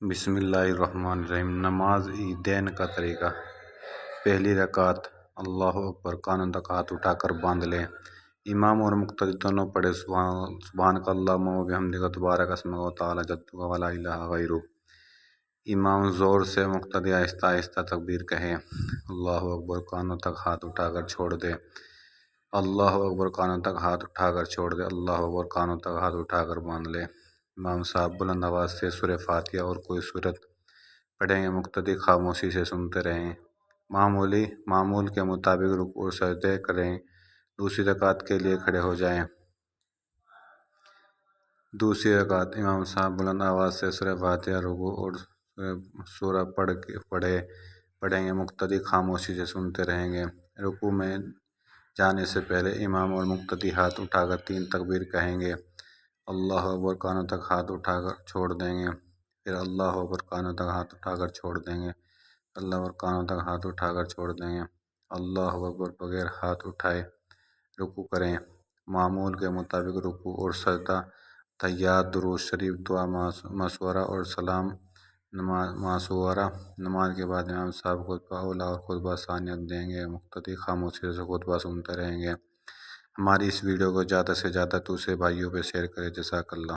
بسم اللہ الرحمن الرحیم۔ نماز عیدین کا طریقہ۔ پہلی رکعت اللہ اکبر، کانوں تک ہاتھ اٹھا کر باندھ لے۔ امام اور مقتدی دونوں پڑھے سبحانک اللہم و بحمدک تبارک اسمک و تعالی جدک و لا الہ غیرک۔ امام زور سے، مقتدی آہستہ آہستہ تکبیر کہے۔ اللہ اکبر، کانوں تک ہاتھ اٹھا کر چھوڑ دے۔ اللہ اکبر، کانوں تک ہاتھ اٹھا کر چھوڑ دے۔ اللہ اکبر، کانوں تک ہاتھ اٹھا کر باندھ لے۔ امام صاحب بلند آواز سے سورہ فاتحہ اور کوئی سورت پڑھیں گے، مقتدی خاموشی سے سنتے رہیں۔ معمول کے مطابق رکوع اور سجدے کریں۔ دوسری رکعت کے لیے کھڑے ہو جائیں۔ دوسری رکعت امام صاحب بلند آواز سے سورہ فاتحہ، رکوع اور سورہ پڑھیں گے، مقتدی خاموشی سے سنتے رہیں گے۔ رکوع میں جانے سے پہلے امام اور مقتدی ہاتھ اٹھا کر 3 تکبیر کہیں گے۔ اللہ اکبر، کانوں تک ہاتھ اٹھا کر چھوڑ دیں گے۔ پھر اللہ اکبر، کانوں تک ہاتھ اٹھا کر چھوڑ دیں گے۔ اللہ اکبر، کانوں تک ہاتھ اٹھا کر چھوڑ دیں گے۔ اللہ اکبر، بغیر ہاتھ اٹھائے رکوع کریں۔ معمول کے مطابق رکوع اور سجدہ، تحیات، درود شریف، دعا مشورہ اور سلام معصورہ۔ نماز کے بعد امام صاحب خطبہ اولیٰ اور خطبہ ثانیہ دیں گے، مقتدی خاموشی سے خطبہ سنتے رہیں گے۔ ہماری اس ویڈیو کو زیادہ سے زیادہ دوسرے بھائیوں پہ شیئر کریں۔ جزاک اللہ۔